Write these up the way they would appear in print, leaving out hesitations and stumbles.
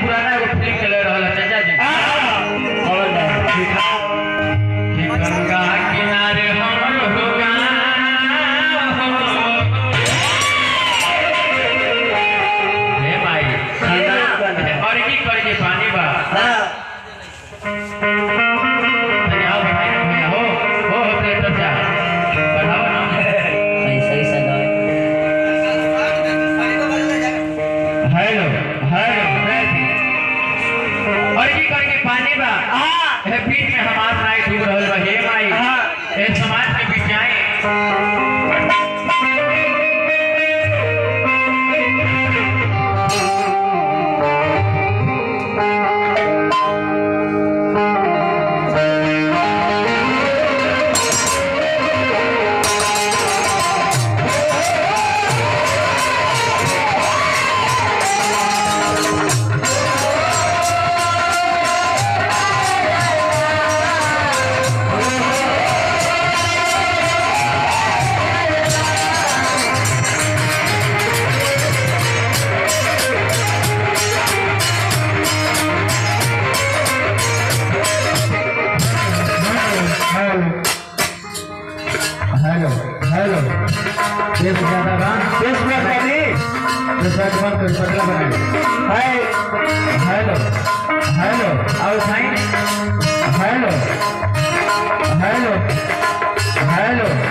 पुराना एगो फिल्म चले रहल चाचा जी और गंगा किनारे हमर होगा हे भाई और की करके पानी बा आओ भाई हो चाचा बढ़ाओ ना सही सगा हेलो और की करके पानी बा ए बीच में हमार नाई डूब रहल बा हे माई ए समाज के बीच जाए हेलो देश दादा देश में पानी देश में कर पटला बना हाय हेलो आओ भाई हेलो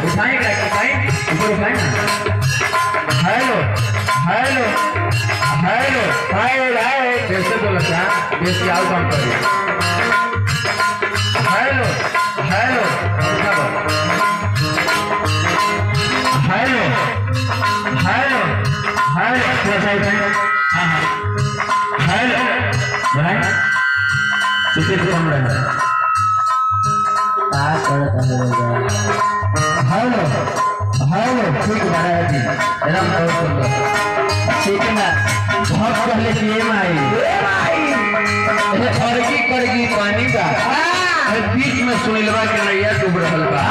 उठाएगा उठाए ऊपर उठाए ना हेलो हाय कैसे बोला क्या देश की आओ काम करिए हेलो हेलो कैसा है हाँ हेलो भाई कितने कम रहे हेलो ठीक बना है जी एकदम बहुत सुंदर ठीक है ना बहुत पहले किए माई और की करगी पानी का बीच में सुनिलवा के नैया डूब रहल बा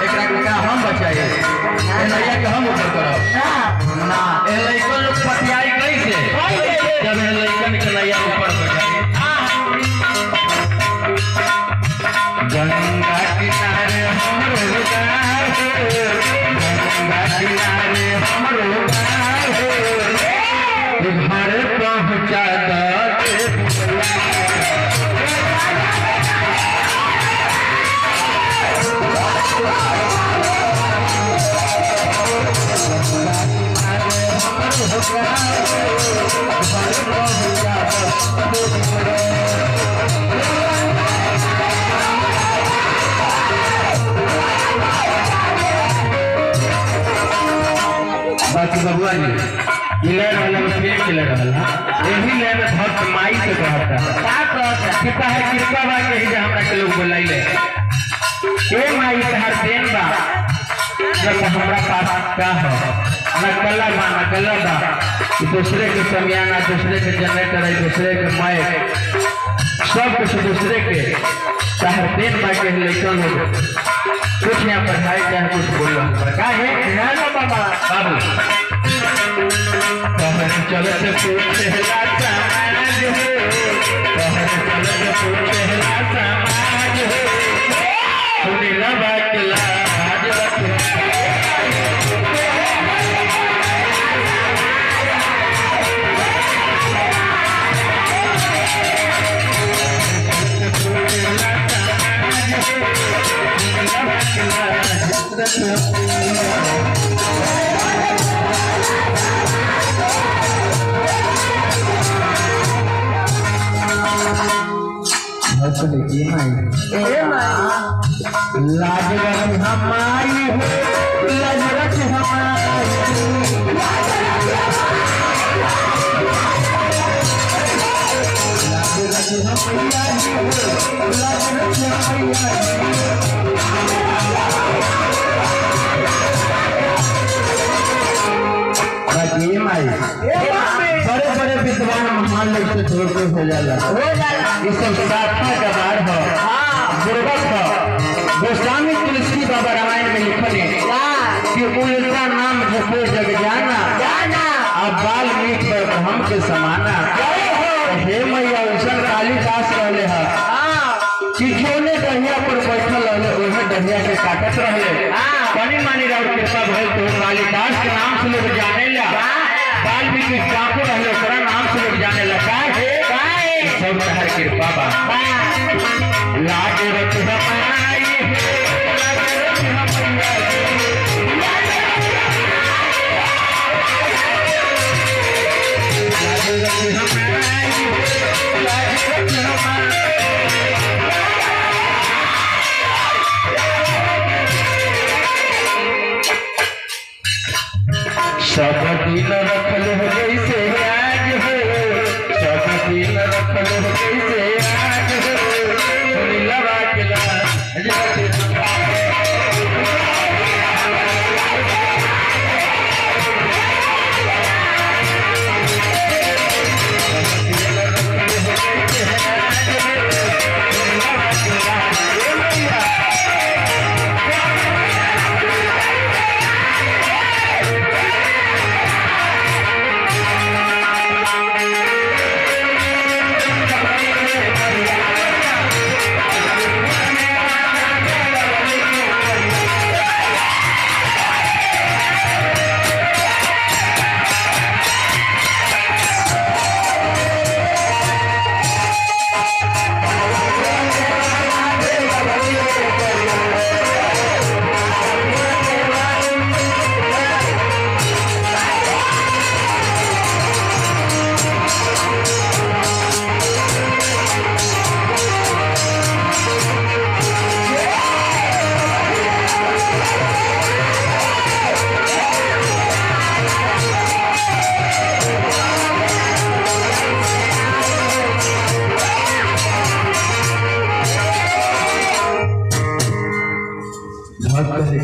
एकरा के का हम बचाए नैया के हम ऊपर करब ना ए लइकन लोग पटियाई कैसे जब ए लइकन के नैया ऊपर बचाए गंगा किनारे हमरो गाँव गंगा किनारे हमरो गाँव घर पहुँचा दे बाकी बबुआ जी इलेन वाला में फिल्म चले रहल है यही ले में भक्त माई से कहता कितना है कृपा बा के ही हमरा के लोग बुलाइले ए माई तहर देन बा जब हमरा पास का हो न कला बा दूसरे के समियाना दूसरे के जनरेटर है दूसरे के माइक सब कुछ दूसरे के तहर देन बा के लेकर हो कुछ यहाँ पढ़ाई चाहे कुछ बोलो का है बाबू कहर चलत पूछला समाज हो कहर चलत पूछला समाज हो सुनिला बात लाज लाज रख हमारी हो लाज रख हमारी बड़े बड़े विद्वान महान लोग से छोड़ते हो जाला ये सब साधना का बार हो गुरबत हो गोस्वामी तुलसी बाबा रामायण में लिखल है कि उल्टा नाम जपो जग जाना आप बाल मीट पर हम के समाना हे मैया उसन कालिदास रहले हा कि जोने डहिया पर बैठल रहले ओहे डहिया के काटत रहले बनी मानी राव कृपा भइल तो कालिदास के नाम से लोग जाने ला बाल मीट के काको रहले ओकरा नाम से लोग जाने ला काहे सब तहर कृपा बा लाज रख हमारी लाज रख सब दिन रखल हो जैसे आज हो सब दिन रखल हो जैसे आज हो सुनी लगा के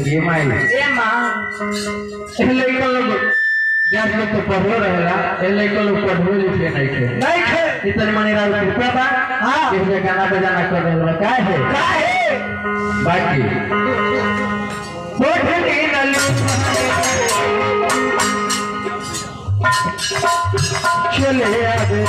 ये माई ए मां लड़का लोग जब लोग तो पढ़ो रहेला ए लड़का लोग पढ़ो लिखे नहीं थे इतने माने राव कृपा बा हां ये गाना बजाना कर रहेला काहे बाकी बोठनी नलू चले आवे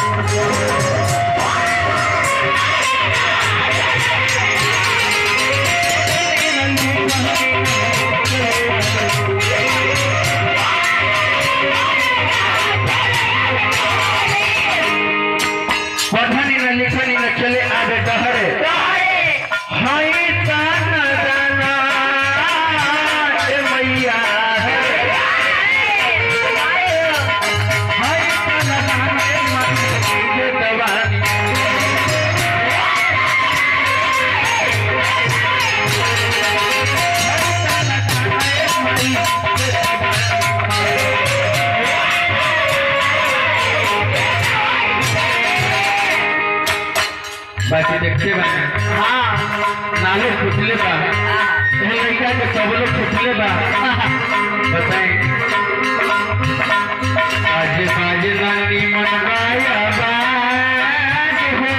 पढ़नी न लिखनी न चले आगे डहरे हाय ताना दाना ए मैया हाय ताना दाना ए मन के दवानी बाकी देखते बा हाँ नाले फुटले बा लड़का के सब लोग फुटले बा बताएं आज बाज नानी मनवाया बाज हो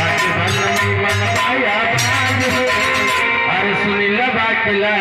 आज नानी मनवाया बाज हो अरे सुनीला बाकला